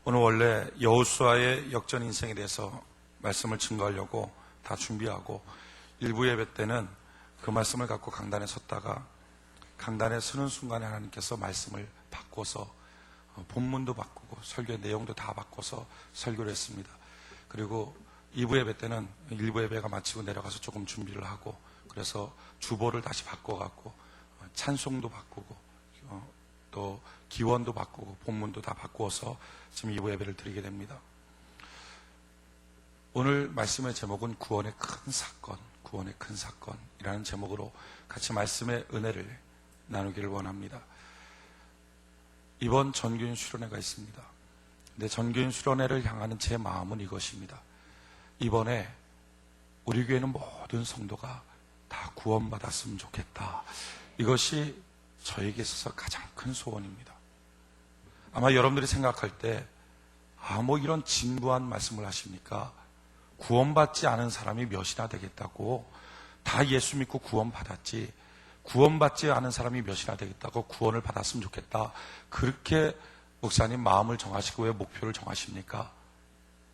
오늘 원래 여호수아의 역전 인생에 대해서 말씀을 증거하려고 다 준비하고 일부 예배 때는 그 말씀을 갖고 강단에 섰다가 강단에 서는 순간에 하나님께서 말씀을 바꿔서 본문도 바꾸고 설교의 내용도 다 바꿔서 설교를 했습니다. 그리고 2부 예배 때는 일부 예배가 마치고 내려가서 조금 준비를 하고 그래서 주보를 다시 바꿔갖고 찬송도 바꾸고 또 기원도 바꾸고 본문도 다 바꾸어서 지금 2부 예배를 드리게 됩니다. 오늘 말씀의 제목은 구원의 큰 사건이라는 제목으로 같이 말씀의 은혜를 나누기를 원합니다. 이번 전교인 수련회가 있습니다. 근데 전교인 수련회를 향하는 제 마음은 이것입니다. 이번에 우리 교회는 모든 성도가 다 구원받았으면 좋겠다. 이것이 저에게 있어서 가장 큰 소원입니다. 아마 여러분들이 생각할 때 이런 진부한 말씀을 하십니까? 구원받지 않은 사람이 몇이나 되겠다고 다 예수 믿고 구원받았지 구원받지 않은 사람이 몇이나 되겠다고 구원을 받았으면 좋겠다. 그렇게 목사님 마음을 정하시고 왜 목표를 정하십니까?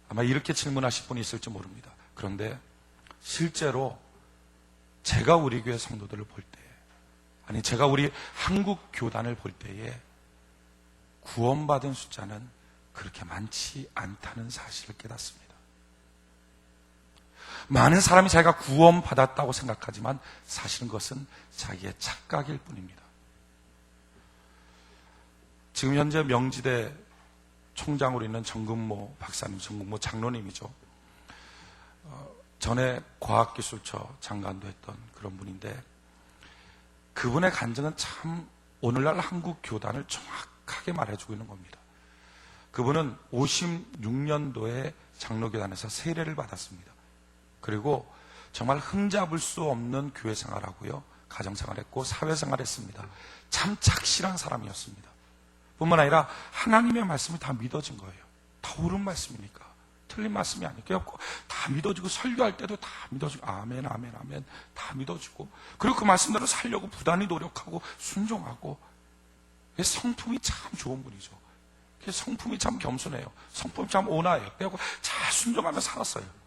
아마 이렇게 질문하실 분이 있을지 모릅니다. 그런데 실제로 제가 우리 교회 성도들을 볼 때, 제가 우리 한국 교단을 볼 때에 구원받은 숫자는 그렇게 많지 않다는 사실을 깨닫습니다. 많은 사람이 자기가 구원받았다고 생각하지만 사실은 그것은 자기의 착각일 뿐입니다. 지금 현재 명지대 총장으로 있는 정근모 박사님, 정근모 장로님이죠. 전에 과학기술처 장관도 했던 그런 분인데 그분의 간증은 참 오늘날 한국 교단을 정확하게 말해주고 있는 겁니다. 그분은 56년도에 장로교단에서 세례를 받았습니다. 그리고 정말 흠잡을 수 없는 교회 생활하고요, 가정생활했고 사회생활했습니다. 참 착실한 사람이었습니다. 뿐만 아니라 하나님의 말씀이 다 믿어진 거예요. 다 옳은 말씀이니까 틀린 말씀이 아니고 다 믿어지고 설교할 때도 다 믿어지고 아멘 다 믿어지고 그리고 그 말씀대로 살려고 부단히 노력하고 순종하고 성품이 참 좋은 분이죠. 성품이 참 겸손해요. 성품이 참 온화해요. 그래서 잘 순종하며 살았어요.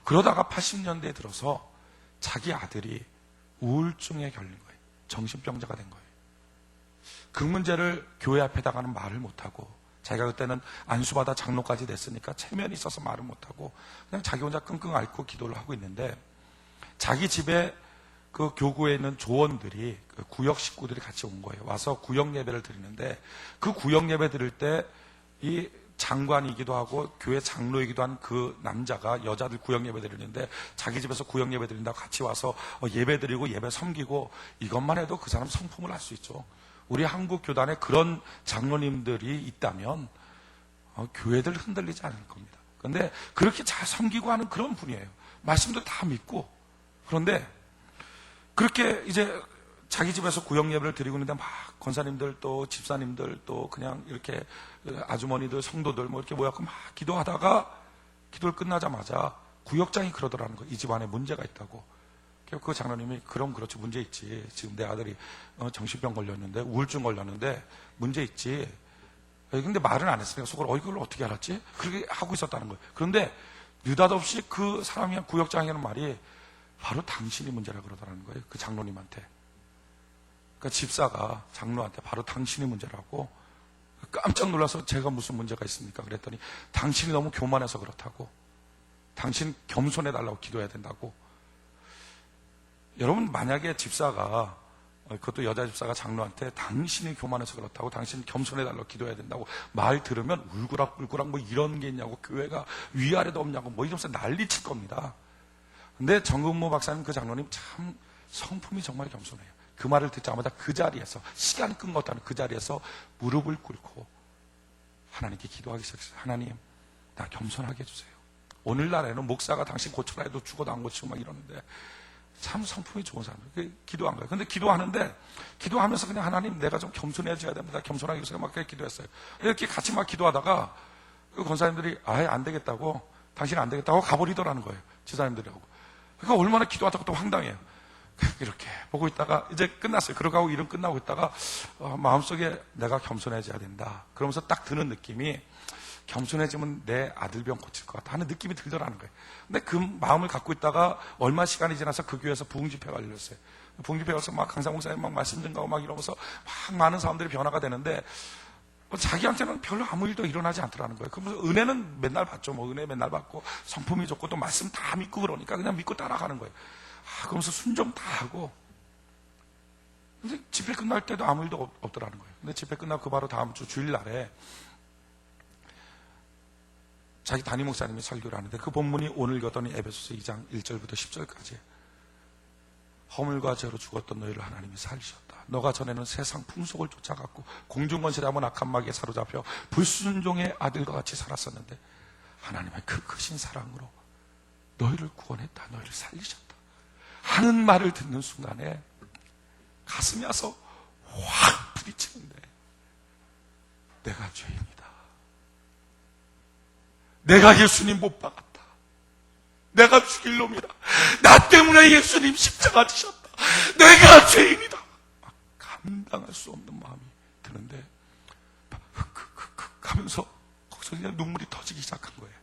그러다가 80년대에 들어서 자기 아들이 우울증에 걸린 거예요. 정신병자가 된 거예요. 그 문제를 교회 앞에다가는 말을 못하고 자기가 그때는 안수받아 장로까지 됐으니까 체면이 있어서 말을 못하고 그냥 자기 혼자 끙끙 앓고 기도를 하고 있는데 자기 집에 그 교구에 있는 조원들이 그 구역 식구들이 같이 온 거예요. 와서 구역 예배를 드리는데 그 구역 예배 드릴 때 이 장관이기도 하고 교회 장로이기도 한 그 남자가 여자들 구역 예배 드리는데 자기 집에서 구역 예배 드린다고 같이 와서 예배 드리고 예배 섬기고 이것만 해도 그 사람 성품을 알 수 있죠. 우리 한국 교단에 그런 장로님들이 있다면 교회들 흔들리지 않을 겁니다. 그런데 그렇게 잘 섬기고 하는 그런 분이에요. 말씀도 다 믿고. 그런데 그렇게 이제 자기 집에서 구역 예배를 드리고 있는데 막 권사님들 또 집사님들 또 그냥 이렇게 아주머니들 성도들 뭐 이렇게 모여서 막 기도하다가 기도를 끝나자마자 구역장이 그러더라는 거예요. 이 집안에 문제가 있다고. 그 장로님이 그럼 그렇지 문제 있지. 지금 내 아들이 정신병 걸렸는데 우울증 걸렸는데 문제 있지. 근데 말은 안 했으니까 속으로 이걸 어떻게 알았지? 그렇게 하고 있었다는 거예요. 그런데 느닷없이 그 사람이 구역장이 하는 말이 바로 당신이 문제라 그러더라는 거예요. 그 장로님한테. 그러니까 집사가 장로한테 바로 당신이 문제라고. 깜짝 놀라서 제가 무슨 문제가 있습니까? 그랬더니 당신이 너무 교만해서 그렇다고. 당신 겸손해달라고 기도해야 된다고. 여러분 만약에 집사가 그것도 여자 집사가 장로한테 당신이 교만해서 그렇다고 당신 겸손해달라고 기도해야 된다고 말 들으면 울구락불구락 뭐 이런 게 있냐고 교회가 위아래도 없냐고 뭐 이러면서 난리칠 겁니다. 근데 정근모 박사님 그 장로님 참 성품이 정말 겸손해요. 그 말을 듣자마자 그 자리에서 시간 끈 것도 아니고 그 자리에서 무릎을 꿇고 하나님께 기도하기 시작했어요. 하나님 나 겸손하게 해주세요. 오늘날에는 목사가 당신 고쳐라 해도 죽어도 안 고치고 막 이러는데 참 성품이 좋은 사람이에요. 기도한 거예요. 근데 기도하는데 기도하면서 그냥 하나님 내가 좀 겸손해져야 됩니다. 겸손하게 해주세요. 막 그렇게 기도했어요. 이렇게 같이 막 기도하다가 그 권사님들이 아예 안 되겠다고 당신 안 되겠다고 가버리더라는 거예요. 지사님들하고. 그러니까 얼마나 기도하다가 또 황당해요. 이렇게 보고 있다가 이제 끝났어요. 그러고 일은 끝나고 있다가 마음속에 내가 겸손해져야 된다. 그러면서 딱 드는 느낌이 겸손해지면 내 아들병 고칠 것 같다 하는 느낌이 들더라는 거예요. 근데 그 마음을 갖고 있다가 얼마 시간이 지나서 그 교회에서 부흥집회가 열렸어요. 부흥집회 가서 막 강상 목사님 막 말씀 전가하고 막 이러면서 막 많은 사람들이 변화가 되는데 자기한테는 별로 아무 일도 일어나지 않더라는 거예요. 그러면서 은혜는 맨날 받죠. 뭐 은혜 맨날 받고 성품이 좋고 또 말씀 다 믿고 그러니까 그냥 믿고 따라가는 거예요. 그러면서 순종 다 하고. 근데 집회 끝날 때도 아무 일도 없더라는 거예요. 근데 집회 끝나고 그 바로 다음 주 주일날에 자기 담임 목사님이 설교를 하는데 그 본문이 오늘 읽었던 에베소서 2장 1절부터 10절까지 허물과 죄로 죽었던 너희를 하나님이 살리셨다. 너가 전에는 세상 풍속을 쫓아갔고 공중권세라고 악한 마귀에 사로잡혀 불순종의 아들과 같이 살았었는데 하나님의 그 크신 사랑으로 너희를 구원했다. 너희를 살리셨다. 하는 말을 듣는 순간에 가슴이 와서 확 부딪히는데 내가 죄인이다. 내가 예수님 못 박았다. 내가 죽일 놈이다. 나 때문에 예수님 십자가 지셨다. 내가 죄인이다. 막 감당할 수 없는 마음이 드는데 흑흑흑흑 하면서 거기서 그냥 눈물이 터지기 시작한 거예요.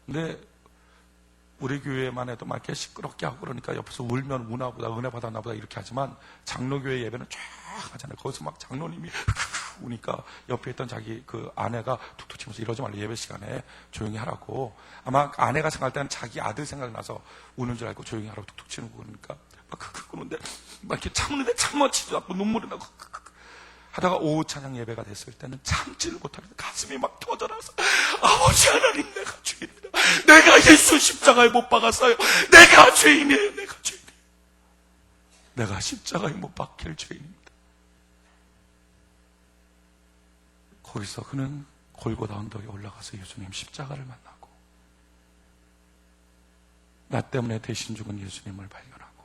근데 우리 교회만 해도 막 이렇게 시끄럽게 하고 그러니까 옆에서 울면 우나보다 은혜 받았나보다 이렇게 하지만 장로교회 예배는 쫙 하잖아요. 거기서 막 장로님이 우니까 옆에 있던 자기 그 아내가 툭툭 치면서 이러지 말고 예배 시간에 조용히 하라고. 아마 아내가 생각할 때는 자기 아들 생각나서 우는 줄 알고 조용히 하라고 툭툭 치는 거 그러니까 막 그러는데 막 이렇게 참는데 참아치지도 않고 눈물이 나고 하다가 오후 찬양 예배가 됐을 때는 참지를 못하겠다. 가슴이 막 터져나서 아버지 하나님 내가 죄인이다. 내가 예수 십자가에 못 박았어요. 내가 죄인이에요. 내가 죄인이에요. 내가 십자가에 못 박힐 죄인입니다. 거기서 그는 골고다 언덕에 올라가서 예수님 십자가를 만나고 나 때문에 대신 죽은 예수님을 발견하고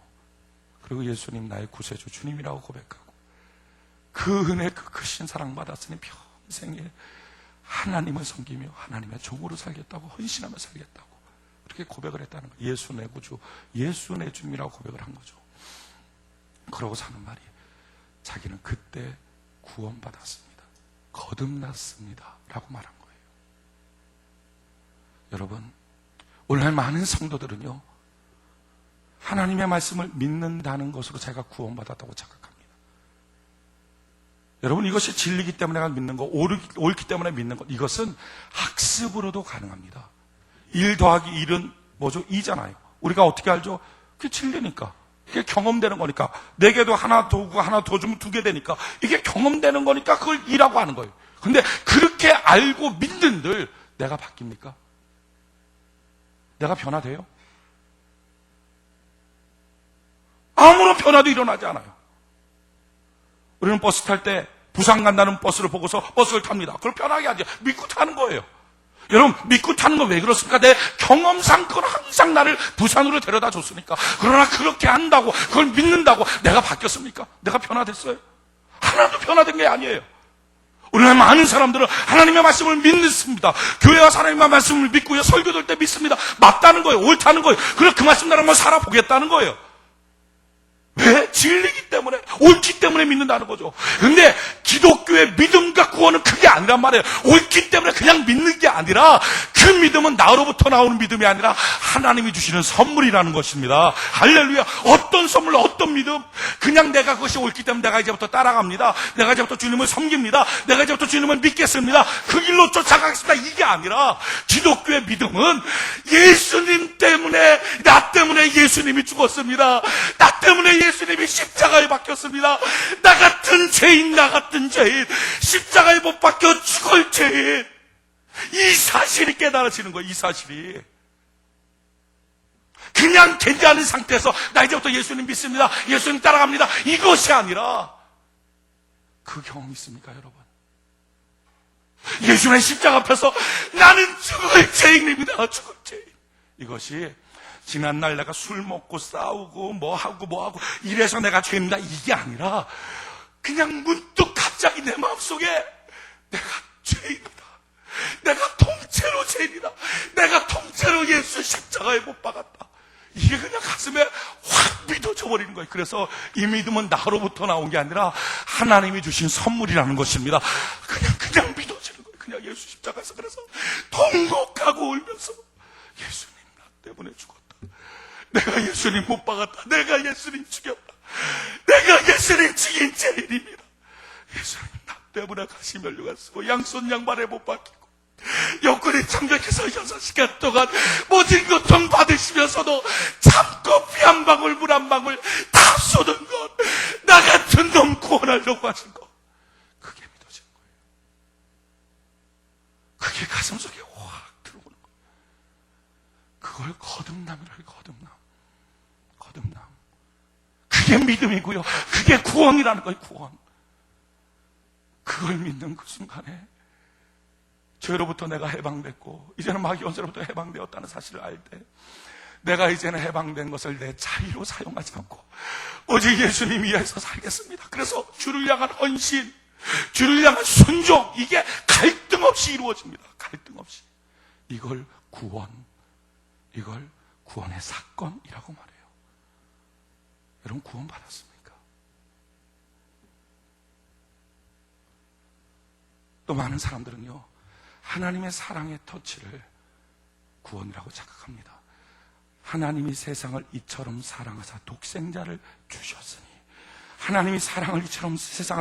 그리고 예수님 나의 구세주 주님이라고 고백하고 그 은혜 그 크신 사랑 받았으니 평생에 하나님을 섬기며 하나님의 종으로 살겠다고 헌신하며 살겠다고 그렇게 고백을 했다는 거예요. 예수 내 구주, 예수 내 주님이라고 고백을 한 거죠. 그러고 사는 말이 자기는 그때 구원받았습니다. 거듭났습니다. 라고 말한 거예요. 여러분, 오늘날 많은 성도들은요, 하나님의 말씀을 믿는다는 것으로 제가 구원받았다고 착각합니다. 여러분, 이것이 진리기 때문에 믿는 거, 옳기 때문에 믿는 것, 이것은 학습으로도 가능합니다. 1 더하기 1은 뭐죠? 2잖아요. 우리가 어떻게 알죠? 그게 진리니까. 이게 경험되는 거니까. 4개도 하나 더 오고 하나 더 주면 2개 되니까. 이게 경험되는 거니까 그걸 2라고 하는 거예요. 근데 그렇게 알고 믿는들 내가 바뀝니까? 내가 변화돼요? 아무런 변화도 일어나지 않아요. 우리는 버스 탈 때 부산 간다는 버스를 보고서 버스를 탑니다. 그걸 편하게 하죠. 믿고 타는 거예요. 여러분, 믿고 타는 건 왜 그렇습니까? 내 경험상 그건 항상 나를 부산으로 데려다 줬으니까. 그러나 그렇게 한다고, 그걸 믿는다고 내가 바뀌었습니까? 내가 변화됐어요? 하나도 변화된 게 아니에요. 오늘날 많은 사람들은 하나님의 말씀을 믿습니다. 교회와 하나님의 말씀을 믿고요. 설교될 때 믿습니다. 맞다는 거예요. 옳다는 거예요. 그래서 그 말씀대로 한번 살아보겠다는 거예요. 왜? 진리기 때문에, 옳기 때문에 믿는다는 거죠. 근데 기독교의 믿음과 구원은 그게 아니란 말이에요. 옳기 때문에 그냥 믿는 게 아니라 그 믿음은 나로부터 나오는 믿음이 아니라 하나님이 주시는 선물이라는 것입니다. 할렐루야. 어떤 선물, 어떤 믿음? 그냥 내가 그것이 옳기 때문에 내가 이제부터 따라갑니다. 내가 이제부터 주님을 섬깁니다. 내가 이제부터 주님을 믿겠습니다. 그 길로 쫓아가겠습니다. 이게 아니라 기독교의 믿음은 예수님 때문에, 나 때문에 예수님이 죽었습니다. 나 때문에 예수님이 십자가에 박혔습니다. 나 같은 죄인, 십자가에 못 박혀 죽을 죄인. 이 사실이 깨달아지는 거예요. 이 사실이. 그냥 괜찮은 상태에서 나 이제부터 예수님 믿습니다. 예수님 따라갑니다. 이것이 아니라 그 경험 있습니까, 여러분? 예수님의 십자가 앞에서 나는 죽을 죄인입니다. 죽을 죄인. 이것이 지난날 내가 술 먹고 싸우고 뭐하고 이래서 내가 죄입니다. 이게 아니라 그냥 문득 갑자기 내 마음속에 내가 죄인이다. 내가 통째로 죄인이다. 내가 통째로 예수 십자가에 못 박았다. 이게 그냥 가슴에 확 믿어져 버리는 거예요. 그래서 이 믿음은 나로부터 나온 게 아니라 하나님이 주신 선물이라는 것입니다. 그냥 믿어지는 거예요. 그냥 예수 십자가에서 그래서 통곡하고 울면서 예수님 나 때문에 죽었다. 내가 예수님 못 박았다. 내가 예수님 죽였다. 내가 예수님 죽인 죄인입니다. 예수님 나 때문에 가시 면류관 쓰고 양손 양발에 못 박히고 옆구리 참격해서 6시간 동안 모진 고통 받으시면서도 참고 피 한 방울 물 한 방울 다 쏟은 것, 나 같은 놈 구원하려고 하신 것, 그게 믿어지는 거예요. 그게 가슴 속에 확 들어오는 거예요. 그걸 거듭남이라고 해요. 거듭남. 그게 믿음이고요. 그게 구원이라는 거예요. 구원. 그걸 믿는 그 순간에 죄로부터 내가 해방됐고 이제는 마귀 원수로부터 해방되었다는 사실을 알 때 내가 이제는 해방된 것을 내 자유로 사용하지 않고 오직 예수님 위해서 살겠습니다. 그래서 주를 향한 헌신, 주를 향한 순종, 이게 갈등 없이 이루어집니다. 갈등 없이. 이걸 구원의 사건이라고 말해요. 여러분 구원 받았습니까? 또 많은 사람들은요, 하나님의 사랑의 터치를 구원이라고 착각합니다. 하나님이 세상을 이처럼 사랑하사 독생자를 주셨으니, 하나님이 세상을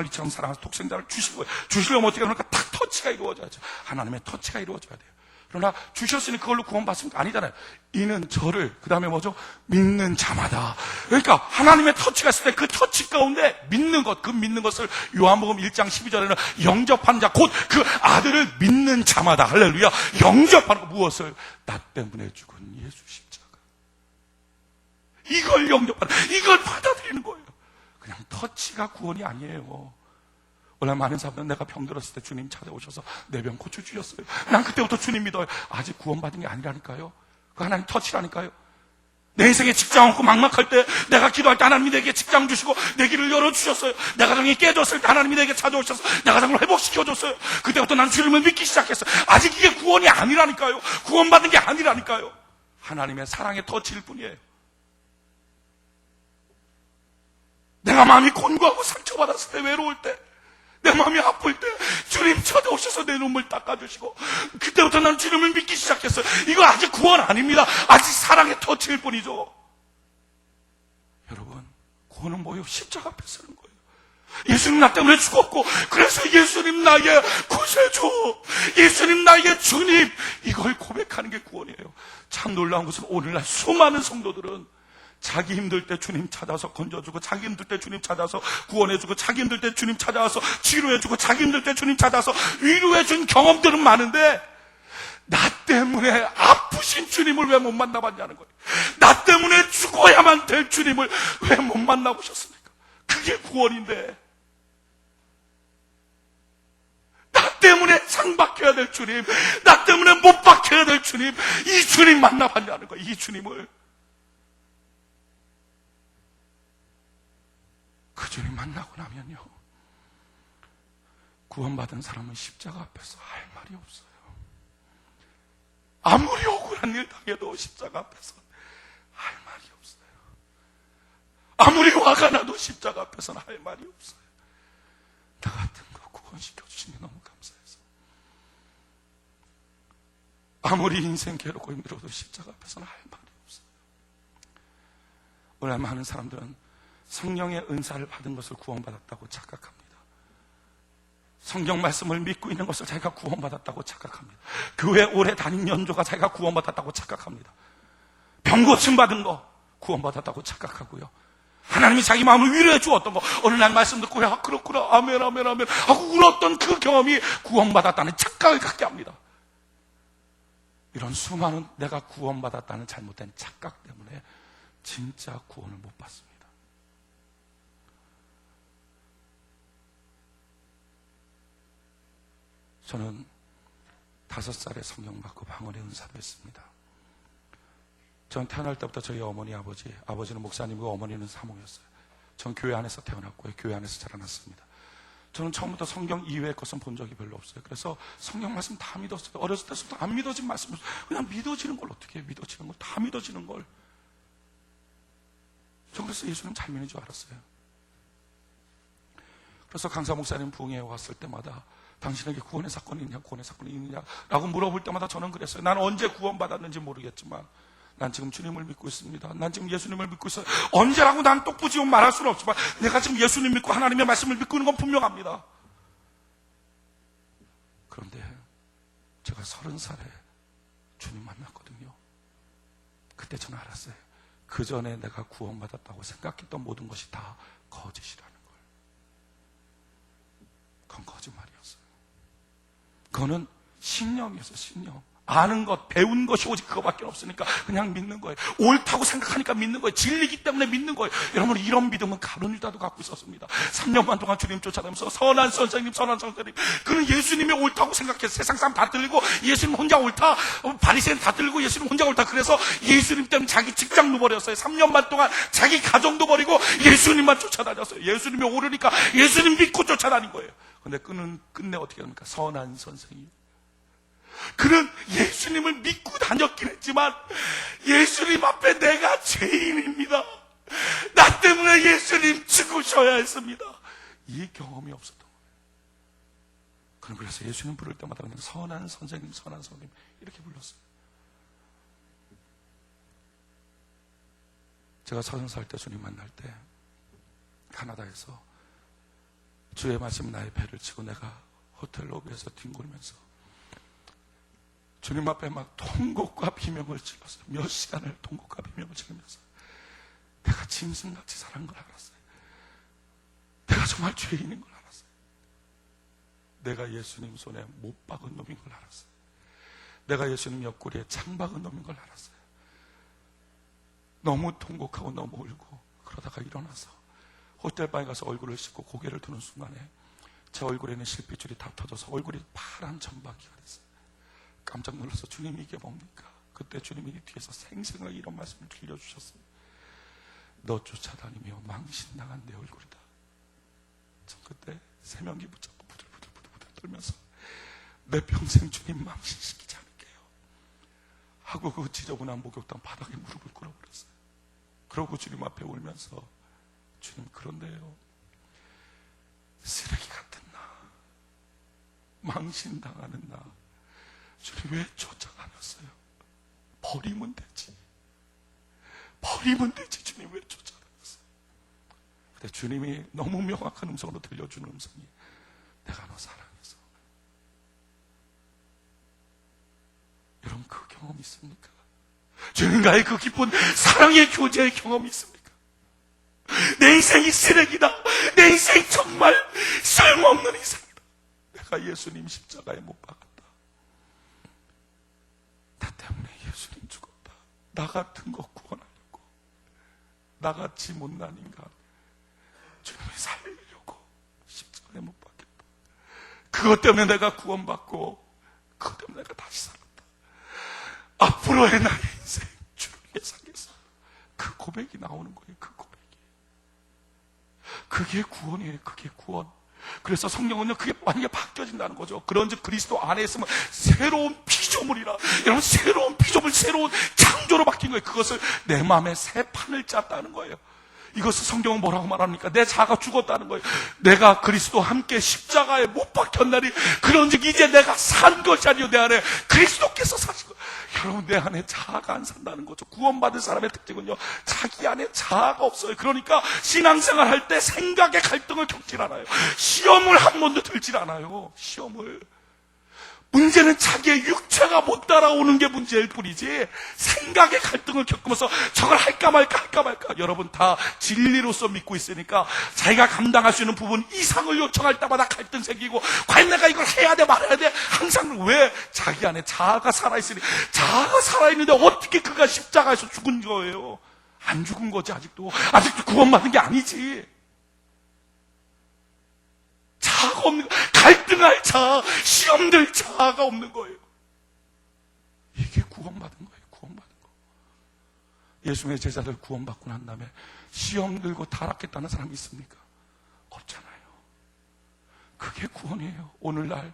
이처럼 사랑하사 독생자를 주신 거예요. 주시려면 어떻게 하니까 딱 터치가 이루어져야죠. 하나님의 터치가 이루어져야 돼요. 그러나 주셨으니 그걸로 구원받습니까? 아니잖아요. 이는 저를, 그 다음에 뭐죠? 믿는 자마다. 그러니까 하나님의 터치가 있을 때 그 터치 가운데 믿는 것, 그 믿는 것을 요한복음 1장 12절에는 영접하는 자, 곧 그 아들을 믿는 자마다, 할렐루야, 영접하는 것. 무엇을? 나 때문에 죽은 예수 십자가. 이걸 영접하는, 이걸 받아들이는 거예요. 그냥 터치가 구원이 아니에요. 원래 많은 사람들은 내가 병들었을 때 주님 찾아오셔서 내 병 고쳐주셨어요. 난 그때부터 주님 믿어요. 아직 구원받은 게 아니라니까요. 그 하나님 터치라니까요. 내 인생에 직장 없고 막막할 때 내가 기도할 때 하나님이 내게 직장 주시고 내 길을 열어주셨어요. 내 가정이 깨졌을 때 하나님이 내게 찾아오셔서 내 가정을 회복시켜줬어요. 그때부터 난 주님을 믿기 시작했어요. 아직 이게 구원이 아니라니까요. 구원받은 게 아니라니까요. 하나님의 사랑의 터치일 뿐이에요. 내가 마음이 곤고하고 상처받았을 때, 외로울 때, 내 마음이 아플 때 주님 찾아오셔서 내 눈물 닦아주시고 그때부터 난 주님을 믿기 시작했어요. 이거 아직 구원 아닙니다. 아직 사랑의 터치일 뿐이죠. 여러분, 구원은 뭐예요? 십자가 앞에 서는 거예요. 예수님 나 때문에 죽었고 그래서 예수님 나의 구세주, 예수님 나의 주님, 이걸 고백하는 게 구원이에요. 참 놀라운 것은 오늘날 수많은 성도들은 자기 힘들 때 주님 찾아서 건져주고, 자기 힘들 때 주님 찾아서 구원해주고, 자기 힘들 때 주님 찾아서 치료해주고, 자기 힘들 때 주님 찾아서 위로해준 경험들은 많은데 나 때문에 아프신 주님을 왜 못 만나봤냐는 거예요. 나 때문에 죽어야만 될 주님을 왜 못 만나보셨습니까? 그게 구원인데, 나 때문에 상 받혀야 될 주님, 나 때문에 못 박혀야 될 주님, 이 주님 만나봤냐는 거예요. 이 주님을. 그 주님 만나고 나면요, 구원받은 사람은 십자가 앞에서 할 말이 없어요. 아무리 억울한 일 당해도 십자가 앞에서 할 말이 없어요. 아무리 화가 나도 십자가 앞에서는 할 말이 없어요. 나 같은 거 구원시켜 주신 게 너무 감사해서. 아무리 인생 괴롭고 힘들어도 십자가 앞에서는 할 말이 없어요. 오늘 많은 사람들은 성령의 은사를 받은 것을 구원받았다고 착각합니다. 성경 말씀을 믿고 있는 것을 자기가 구원받았다고 착각합니다. 교회 오래 다닌 연조가 자기가 구원받았다고 착각합니다. 병 고침 받은 거 구원받았다고 착각하고요. 하나님이 자기 마음을 위로해 주었던 거, 어느 날 말씀 듣고 야 그렇구나 아멘 아멘 아멘 하고 울었던 그 경험이 구원받았다는 착각을 갖게 합니다. 이런 수많은 내가 구원받았다는 잘못된 착각 때문에 진짜 구원을 못 받습니다. 저는 5살에 성령 받고 방언의 은사도 했습니다. 전 태어날 때부터 저희 어머니, 아버지는 목사님이고 어머니는 사모였어요. 전 교회 안에서 태어났고요. 교회 안에서 자라났습니다. 저는 처음부터 성경 이외의 것은 본 적이 별로 없어요. 그래서 성경 말씀 다 믿었어요. 어렸을 때부터 안 믿어진 말씀, 그냥 믿어지는 걸 어떻게 해요? 믿어지는 걸, 다 믿어지는 걸. 전 그래서 예수님 잘 믿는 줄 알았어요. 그래서 강사 목사님 부흥회에 왔을 때마다 당신에게 구원의 사건이 있냐, 구원의 사건이 있느냐 라고 물어볼 때마다 저는 그랬어요. 난 언제 구원받았는지 모르겠지만 난 지금 주님을 믿고 있습니다. 난 지금 예수님을 믿고 있어요. 언제라고 난 똑부지고 말할 수는 없지만 내가 지금 예수님 믿고 하나님의 말씀을 믿고 있는 건 분명합니다. 그런데 제가 30살에 주님 만났거든요. 그때 저는 알았어요. 그 전에 내가 구원받았다고 생각했던 모든 것이 다 거짓이라는 걸. 그건 거짓말이었어요. 그거는 신념이었어요. 신념. 아는 것, 배운 것이 오직 그거밖에 없으니까 그냥 믿는 거예요. 옳다고 생각하니까 믿는 거예요. 진리기 때문에 믿는 거예요. 여러분, 이런 믿음은 가룟 유다도 갖고 있었습니다. 3년반 동안 주님 쫓아다니면서 선한 선생님, 선한 선생님. 그는 예수님이 옳다고 생각해서 세상 사람 다 들리고 예수님 혼자 옳다. 바리새인 다 들리고 예수님 혼자 옳다. 그래서 예수님 때문에 자기 직장도 버렸어요. 3년반 동안 자기 가정도 버리고 예수님만 쫓아다녔어요. 예수님이 옳으니까 예수님 믿고 쫓아다닌 거예요. 근데 끝내 어떻게 합니까? 선한 선생님. 그는 예수님을 믿고 다녔긴 했지만 예수님 앞에 내가 죄인입니다. 나 때문에 예수님 죽으셔야 했습니다. 이 경험이 없었던 거예요. 그는 그래서 예수님 부를 때마다 그냥 선한 선생님, 선한 선생님 이렇게 불렀어요. 제가 30살 때 주님 만날 때 캐나다에서 주의 말씀 나의 배를 치고 내가 호텔 로비에서 뒹굴면서 주님 앞에 막 통곡과 비명을 질렀어요. 몇 시간을 통곡과 비명을 지르면서 내가 짐승같이 살은 걸 알았어요. 내가 정말 죄인인 걸 알았어요. 내가 예수님 손에 못 박은 놈인 걸 알았어요. 내가 예수님 옆구리에 창 박은 놈인 걸 알았어요. 너무 통곡하고 너무 울고 그러다가 일어나서 호텔방에 가서 얼굴을 씻고 고개를 드는 순간에 제 얼굴에는 실핏줄이 다 터져서 얼굴이 파란 점박이가 됐어요. 깜짝 놀라서 주님이 이게 뭡니까? 그때 주님이 뒤에서 생생하게 이런 말씀을 들려주셨어요. 너 쫓아다니며 망신당한 내 얼굴이다. 전 그때 세면기 붙잡고 부들부들 떨면서 내 평생 주님 망신시키지 않을게요 하고 그 지저분한 목욕탕 바닥에 무릎을 꿇어버렸어요. 그러고 주님 앞에 울면서 주님, 그런데요, 쓰레기 같은 나, 망신당하는 나 주님 왜 쫓아다녔어요? 버리면 되지. 버리면 되지. 주님 왜 쫓아다녔어요? 근데 주님이 너무 명확한 음성으로 들려주는 음성이 내가 너 사랑해서. 여러분, 그 경험 있습니까? 주님과의 그 깊은 사랑의 교제의 경험이 있습니까? 내 인생이 쓰레기다. 내 인생 정말 쓸모없는 인생이다. 내가 예수님 십자가에 못 박았다. 나 때문에 예수님 죽었다. 나 같은 거 구원하려고, 나같이 못난 인간 주님이 살리려고 십자가에 못 박겠다. 그것 때문에 내가 구원받고 그것 때문에 내가 다시 살았다. 앞으로의 나의 인생 주를 위해 살겠어. 그 고백이 나오는 거예요. 그 고백이. 그게 구원이에요. 그게 구원. 그래서 성령은요, 그게 만약에 바뀌어진다는 거죠. 그런즉 그리스도 안에 있으면 새로운 피조물이라. 여러분, 새로운 피조물, 새로운 창조로 바뀐 거예요. 그것을 내 마음에 새 판을 짰다는 거예요. 이것을 성경은 뭐라고 말합니까? 내 자아가 죽었다는 거예요. 내가 그리스도와 함께 십자가에 못 박혔나니 그런즉 이제 내가 산 것이 아니요 내 안에 그리스도께서 사신 거예요. 여러분, 내 안에 자아가 안 산다는 거죠. 구원받은 사람의 특징은요, 자기 안에 자아가 없어요. 그러니까 신앙생활 할 때 생각의 갈등을 겪질 않아요. 시험을 한 번도 들질 않아요. 시험을. 문제는 자기의 육체가 못 따라오는 게 문제일 뿐이지, 생각의 갈등을 겪으면서 저걸 할까 말까. 여러분, 다 진리로서 믿고 있으니까 자기가 감당할 수 있는 부분 이상을 요청할 때마다 갈등 생기고, 과연 내가 이걸 해야 돼 말아야 돼, 항상. 왜? 자기 안에 자아가 살아있으니. 자아가 살아있는데 어떻게 그가 십자가에서 죽은 거예요? 안 죽은 거지. 아직도 구원받은 게 아니지. 자아가 없는 거예요. 갈등할 자아, 시험될 자아가 없는 거예요. 이게 구원받은 거예요. 구원받은 거. 예수의 제자들 구원받고 난 다음에 시험 들고 타락했다는 사람이 있습니까? 없잖아요. 그게 구원이에요. 오늘날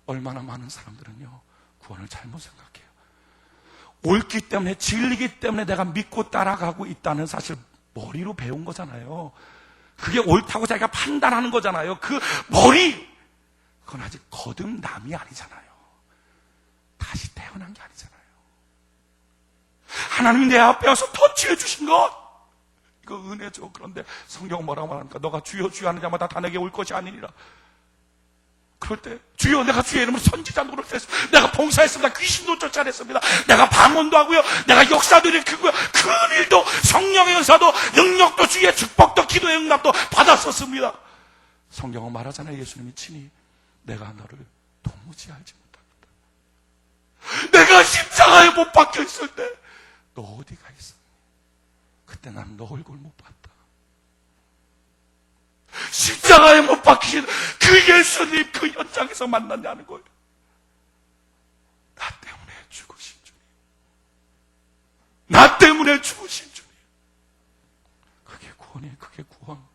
얼마나 많은 사람들은요, 구원을 잘못 생각해요. 옳기 때문에, 진리기 때문에 내가 믿고 따라가고 있다는 사실 머리로 배운 거잖아요. 그게 옳다고 자기가 판단하는 거잖아요. 그 머리, 그건 아직 거듭남이 아니잖아요. 다시 태어난 게 아니잖아요. 하나님이 내 앞에 와서 터치해 주신 것, 이거 은혜죠. 그런데 성경은 뭐라고 말합니까? 너가 주여 주여 하는 자마다 다 내게 올 것이 아니니라. 그럴 때 주여, 내가 주의 이름으로 선지자 노릇했습니다. 내가 봉사했습니다. 귀신도 쫓아냈습니다. 내가 방언도 하고요. 내가 역사도 일으키고요. 큰 일도, 성령의 은사도, 능력도, 주의 축복도, 기도의 응답도 받았었습니다. 성경은 말하잖아요. 예수님이 친히 내가 너를 도무지 알지 못합니다. 내가 십자가에 못 박혀 있을 때 너 어디가 있었니? 그때 나는 너 얼굴 못 봤다. 십자가에 못 박히신 그 예수님, 그 현장에서 만났냐는 거예요. 나 때문에 죽으신 주님, 나 때문에 죽으신 주님. 그게 구원이에요. 그게 구원.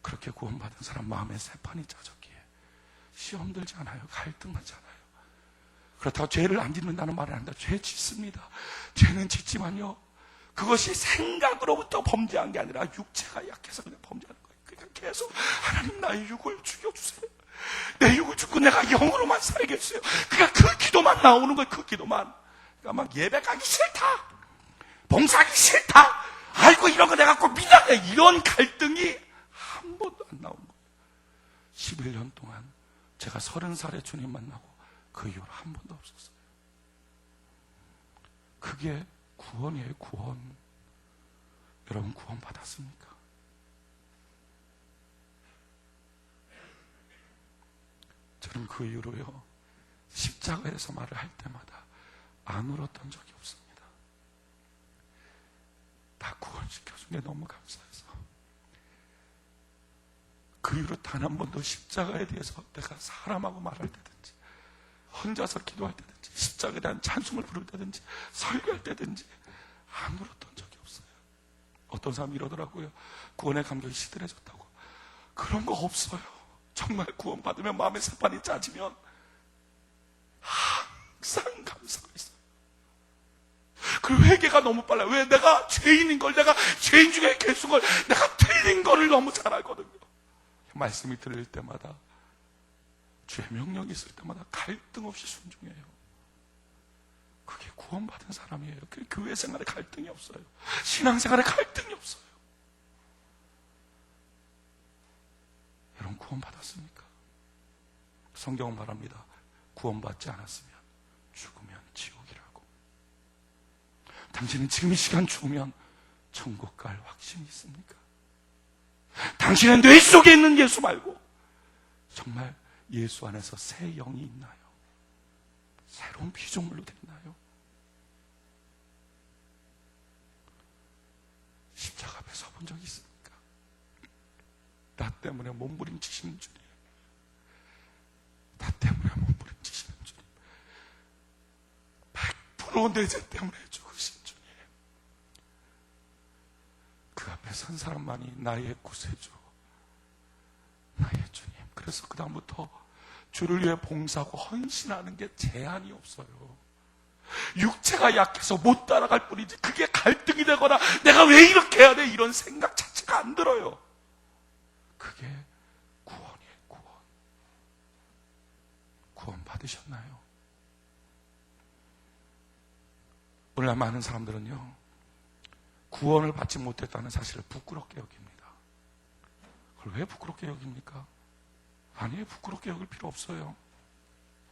그렇게 구원받은 사람 마음에 새판이 짜졌기에 시험 들지 않아요. 갈등하지 않아요. 그렇다고 죄를 안 짓는다는 말은 아닙니다. 죄 짓습니다. 죄는 짓지만요, 그것이 생각으로부터 범죄한 게 아니라 육체가 약해서 그냥 범죄하는 거예요. 그러니까 계속 하나님, 나의 육을 죽여주세요. 내 육을 죽고 내가 영으로만 살게 해주세요. 그러니까 그 기도만 나오는 거예요. 그 기도만. 그러니까 막 예배 가기 싫다, 봉사하기 싫다, 아이고 이런 거 내가 꼭 미안해, 이런 갈등이 한 번도 안 나온 거예요. 11년 동안 제가 30살에 주님 만나고 그 이후로 한 번도 없었어요. 그게 구원이에요. 구원. 여러분, 구원 받았습니까? 저는 그 이후로요, 십자가에서 말을 할 때마다 안 울었던 적이 없습니다. 다 구원시켜준 게 너무 감사해서. 그 이후로 단 한 번도 십자가에 대해서 내가 사람하고 말할 때든지, 혼자서 기도할 때든지, 십자가에 대한 찬송을 부를 때든지, 설교할 때든지 안 울었던 적이 없어요. 어떤 사람이 이러더라고요. 구원의 감격이 시들해졌다고. 그런 거 없어요. 정말 구원 받으면 마음의 새판이 짜지면 항상 감사가 있어요. 그리고 회개가 너무 빨라요. 왜? 내가 죄인인 걸, 내가 죄인 중에 개수걸, 내가 틀린 거를 너무 잘 알거든요. 말씀이 들릴 때마다, 주의 명령이 있을 때마다 갈등 없이 순종해요. 그게 구원받은 사람이에요. 그 교회 생활에 갈등이 없어요. 신앙생활에 갈등이 없어요. 여러분, 구원받았습니까? 성경은 말합니다. 구원받지 않았으면 죽으면 지옥이라고. 당신은 지금 이 시간 죽으면 천국 갈 확신이 있습니까? 당신의 뇌 속에 있는 예수 말고 정말 예수 안에서 새 영이 있나요? 새로운 피조물로 됐나요? 십자가 앞에 서본 적이 있습니까? 나 때문에 몸부림치시는 주님, 나 때문에 몸부림치시는 주님, 100% 내 죄 때문에 죽으신 주님, 그 앞에 선 사람만이 나의 구세주, 나의 주님. 그래서 그 다음부터 주를 위해 봉사하고 헌신하는 게 제한이 없어요. 육체가 약해서 못 따라갈 뿐이지, 그게 갈등이 되거나 내가 왜 이렇게 해야 돼, 이런 생각 자체가 안 들어요. 그게 구원이에요. 구원. 구원 받으셨나요? 오늘날 많은 사람들은요, 구원을 받지 못했다는 사실을 부끄럽게 여깁니다. 그걸 왜 부끄럽게 여깁니까? 아니에요. 부끄럽게 여길 필요 없어요.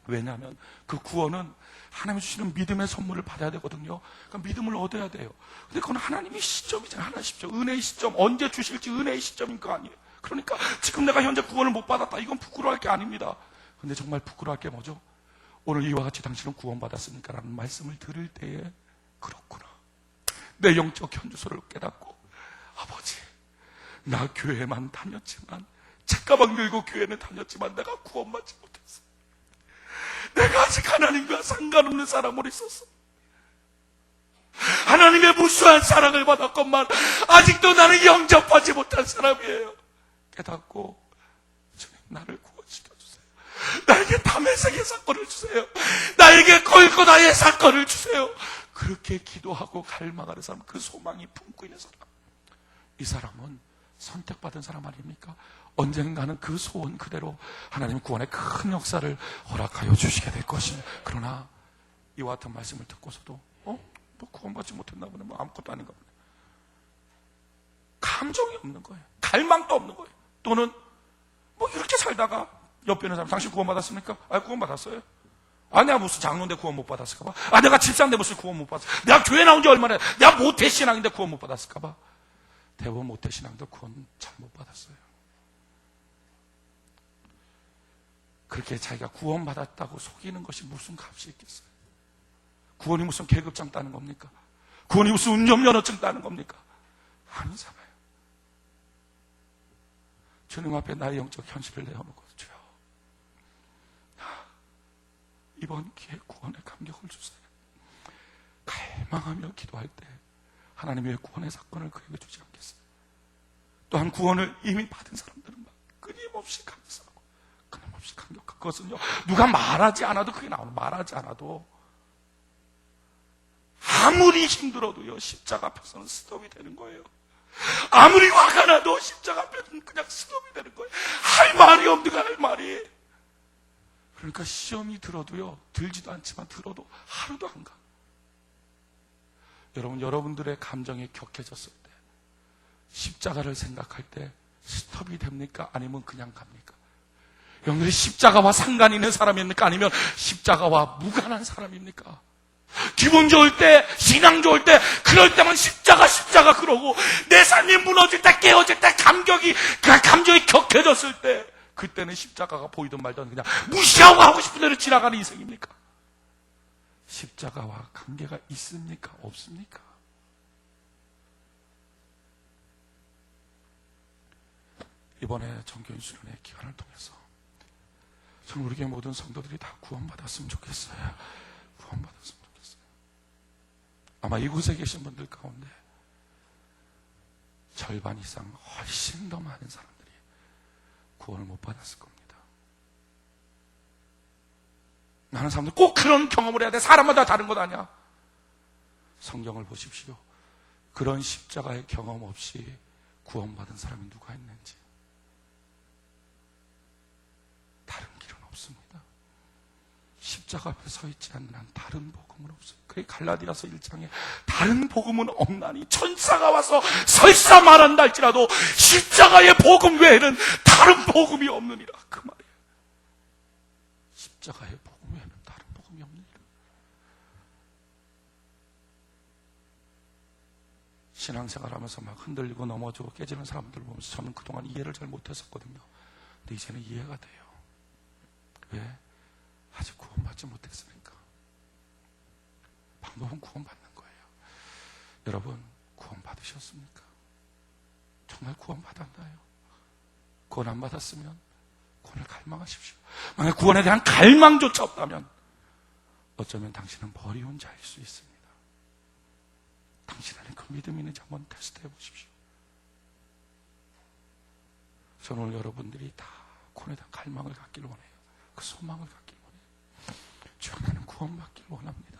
왜냐하면 그 구원은 하나님이 주시는 믿음의 선물을 받아야 되거든요. 그러니까 믿음을 얻어야 돼요. 근데 그건 하나님의 시점이잖아요. 하나님의 시점, 은혜의 시점, 언제 주실지 은혜의 시점인 거 아니에요. 그러니까 지금 내가 현재 구원을 못 받았다, 이건 부끄러워할 게 아닙니다. 근데 정말 부끄러워할 게 뭐죠? 오늘 이와 같이 당신은 구원받았습니까? 라는 말씀을 들을 때에, 그렇구나, 내 영적 현주소를 깨닫고, 아버지, 나 교회만 다녔지만, 책가방 들고 교회는 다녔지만 내가 구원받지 못했어. 내가 아직 하나님과 상관없는 사람으로 있었어. 하나님의 무수한 사랑을 받았건만 아직도 나는 영접하지 못한 사람이에요. 깨닫고, 주님, 나를 구원시켜주세요. 나에게 다메섹의 사건을 주세요. 나에게 골고다의 사건을 주세요. 그렇게 기도하고 갈망하는 사람, 그 소망이 품고 있는 사람, 이 사람은 선택받은 사람 아닙니까? 언젠가는 그 소원 그대로 하나님 구원의 큰 역사를 허락하여 주시게 될 것입니다. 그러나 이와 같은 말씀을 듣고서도 뭐 구원받지 못했나 보네, 뭐 아무것도 아닌가 보네, 감정이 없는 거예요. 갈망도 없는 거예요. 또는 뭐 이렇게 살다가 옆에 있는 사람, 당신 구원받았습니까? 구원받았어요. 내가 무슨 장로인데 구원 못 받았을까봐. 내가 집사인데 무슨 구원 못 받았을까? 내가 교회 나온 지 얼마나, 내가 모태신앙인데 구원 못 받았을까봐. 대부분 모태신앙도 구원 잘 못 받았어요. 그렇게 자기가 구원받았다고 속이는 것이 무슨 값이 있겠어요? 구원이 무슨 계급장 따는 겁니까? 구원이 무슨 운전면허증 따는 겁니까? 아니잖아요. 주님 앞에 나의 영적 현실을 내어놓고, 주여, 이번 기회에 구원의 감격을 주세요. 갈망하며 기도할 때 하나님의 구원의 사건을 그에게 주지 않겠어요? 또한 구원을 이미 받은 사람들은 막 끊임없이 감사하고 끊임없이 감격하고, 그것은요, 누가 말하지 않아도 그게 나오는, 말하지 않아도 아무리 힘들어도요, 십자가 앞에서는 스톱이 되는 거예요. 아무리 화가 나도 십자가 앞에서는 그냥 스톱이 되는 거예요. 할 말이 없는 거야, 할 말이. 그러니까 시험이 들어도요, 들지도 않지만 들어도 하루도 안 가. 여러분, 여러분들의 감정이 격해졌을 때, 십자가를 생각할 때 스톱이 됩니까? 아니면 그냥 갑니까? 여러분들이 십자가와 상관 있는 사람입니까? 아니면 십자가와 무관한 사람입니까? 기분 좋을 때, 신앙 좋을 때, 그럴 때만 십자가 그러고, 내 삶이 무너질 때, 깨어질 때, 감정이 격해졌을 때, 그때는 십자가가 보이든 말든 그냥 무시하고 하고 싶은 대로 지나가는 인생입니까? 십자가와 관계가 있습니까? 없습니까? 이번에 정교인 수련회 기간을 통해서 저는 우리 교회 모든 성도들이 다 구원받았으면 좋겠어요. 구원받았으면 좋겠어요. 아마 이곳에 계신 분들 가운데 절반 이상, 훨씬 더 많은 사람들이 구원을 못 받았을 겁니다. 많은 사람들 꼭 그런 경험을 해야 돼. 사람마다 다른 것 아니야. 성경을 보십시오. 그런 십자가의 경험 없이 구원받은 사람이 누가 있는지. 다른 길은 없습니다. 십자가 앞에 서 있지 않는 한 다른 복음은 없어요. 그게 갈라디아서 1장에 다른 복음은 없나니, 천사가 와서 설사 말한다 할지라도 십자가의 복음 외에는 다른 복음이 없느니라, 그 말이에요. 십자가의 복음 외에는 다른 복음이 없느니라. 신앙생활하면서 막 흔들리고 넘어지고 깨지는 사람들 보면서 저는 그동안 이해를 잘 못했었거든요. 근데 이제는 이해가 돼요. 왜? 아직 구원받지 못했으니까. 방법은 구원받는 거예요. 여러분, 구원받으셨습니까? 정말 구원받았나요? 구원 안 받았으면 구원을 갈망하십시오. 만약 구원에 대한 갈망조차 없다면 어쩌면 당신은 버리운 자일 수 있습니다. 당신 안에 그 믿음이 있는지 한번 테스트해 보십시오. 저는 오늘 여러분들이 다 구원에 대한 갈망을 갖기를 원해요. 그 소망을 갖기를 원해요. 주여, 나는 구원받기를 원합니다.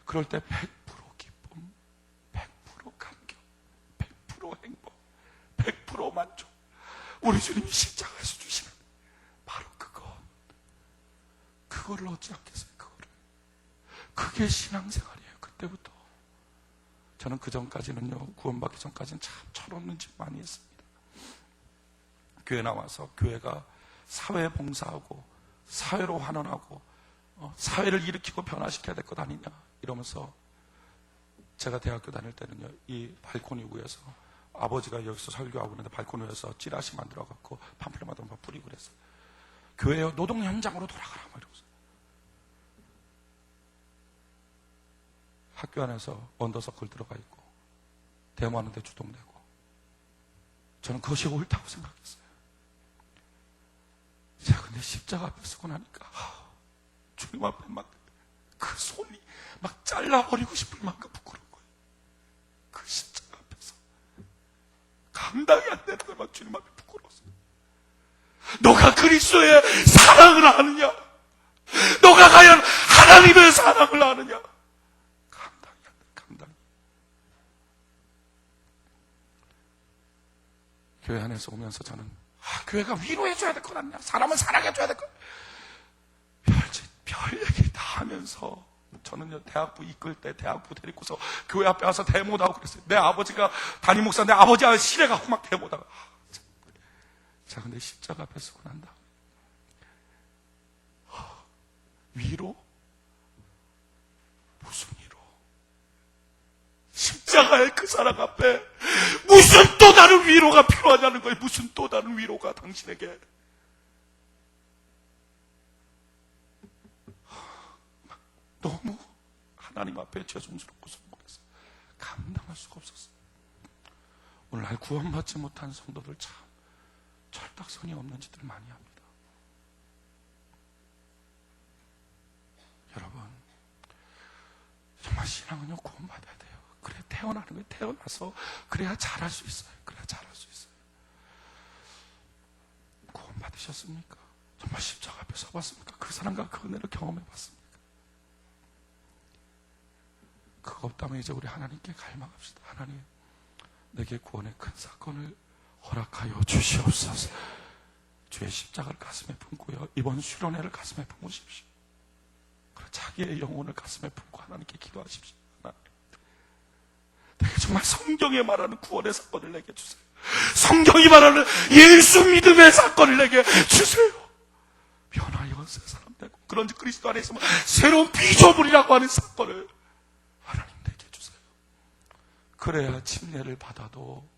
그럴 때 100% 기쁨, 100% 감격, 100% 행복, 100% 만족, 우리 주님이 십자가에서 주시는 바로 그거를 얻지 않겠어요? 그게 신앙생활이에요. 그때부터. 저는 그 전까지는요, 구원받기 전까지는 참 철없는 짓 많이 했습니다. 교회 나와서 교회가 사회 봉사하고 사회로 환원하고 사회를 일으키고 변화시켜야 될 것 아니냐 이러면서, 제가 대학교 다닐 때는요, 이 발코니 위에서 아버지가 여기서 설교하고 있는데 발코니 위에서 찌라시 만들어 갖고 팜플렛 만들어 막 뿌리고 그랬어요. 교회 노동 현장으로 돌아가라 막 이러면서. 학교 안에서 언더서클 들어가 있고 데모하는데 주동되고, 저는 그것이 옳다고 생각했어요. 제가 근데 십자가 앞에 서고 나니까 주님 앞에 막 그 손이 막 잘라버리고 싶을 만큼 부끄러운 거예요. 그 십자가 앞에서 감당이 안 되는 거예요. 막 주님 앞에 부끄러웠어요. 너가 그리스도의 사랑을 아느냐? 너가 과연 하나님의 사랑을 아느냐? 감당이 안 돼, 감당이. 교회 안에서 오면서 저는 교회가 위로해줘야 될 것 같냐, 사람을 사랑해줘야 될 것 같냐, 별 얘기 다 하면서 저는요, 대학부 이끌 때 대학부 데리고서 교회 앞에 와서 데모하고 그랬어요. 내 아버지가 담임 목사, 내 아버지와 시내가 막 데모다가. 자, 근데 십자가 앞에 서고 난다. 위로? 무슨 위로? 십자가의 그 사랑 앞에 무슨 또 다른 위로가 필요하냐는 거예요. 무슨 또 다른 위로가 당신에게. 너무 하나님 앞에 죄송스럽고 속상했어요. 감당할 수가 없었어요. 오늘날 구원받지 못한 성도들 참 철딱선이 없는 짓들 많이 합니다. 여러분, 정말 신앙은요, 구원받아야 돼요. 그래, 태어나는 거예요. 태어나서 그래야 잘할 수 있어요. 그래야 잘할 수 있어요. 구원받으셨습니까? 정말 십자가 앞에 서봤습니까? 그 사랑과 그 은혜를 경험해봤습니까? 그거 없다면 이제 우리 하나님께 갈망합시다. 하나님, 내게 구원의 큰 사건을 허락하여 주시옵소서. 주의 십자가를 가슴에 품고요, 이번 수련회를 가슴에 품으십시오. 그리고 자기의 영혼을 가슴에 품고 하나님께 기도하십시오. 하나님, 내게 정말 성경에 말하는 구원의 사건을 내게 주세요. 성경이 말하는 예수 믿음의 사건을 내게 주세요. 변화여 새 사람 되고, 그런지 그리스도 안에서 새로운 피조물이라고 하는 사건을 하나님 내게 주세요. 그래야 침례를 받아도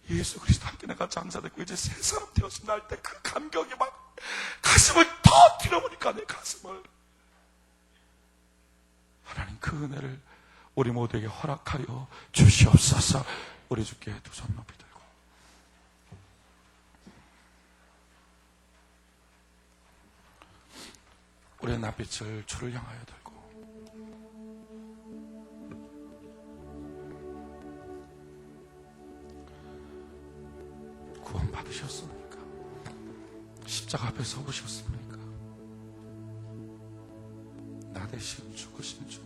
예수 그리스도 함께 내가 장사되고 이제 새 사람 되었습니다 할 때 그 감격이 막 가슴을 터뜨려보니까 내 가슴을, 하나님 그 은혜를 우리 모두에게 허락하여 주시옵소서. 우리 주께 두 손 높이 들고 우리의 낯빛을 주를 향하여 들고, 구원 받으셨습니까? 십자가 앞에 서보셨습니까? 나 대신 죽으신 주님,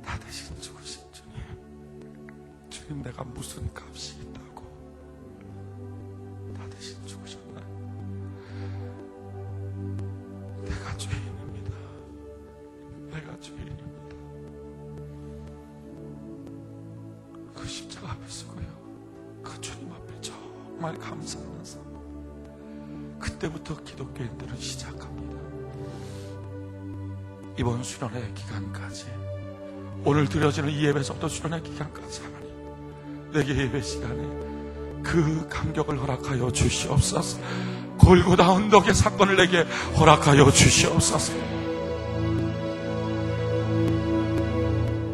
나 대신 죽으신 주님, 주님 내가 무슨 값이 있다고 나 대신 죽으셨나요? 내가 죄인입니다. 내가 죄인입니다. 그 십자가 앞에 서고요, 그 주님 앞에 정말 감사하는 삶, 그때부터 기독교인들은 시작합니다. 이번 수련회 기간까지, 오늘 드려지는 이 예배서부터 수련회 기간까지 하나님, 내게 예배 시간에 그 감격을 허락하여 주시옵소서. 골고다 언덕의 사건을 내게 허락하여 주시옵소서.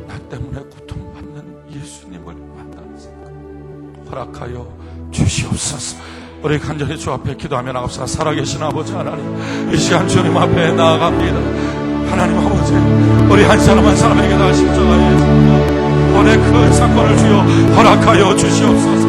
나 때문에 고통받는 예수님을 만나는 사건 허락하여 주시옵소서. 우리 간절히 주 앞에 기도하며 나갑시다. 살아계신 아버지 하나님, 이 시간 주님 앞에 나아갑니다. 하나님 아버지, 우리 한 사람 한 사람에게 다 십자가의 원의 큰 사건을 주여 허락하여 주시옵소서.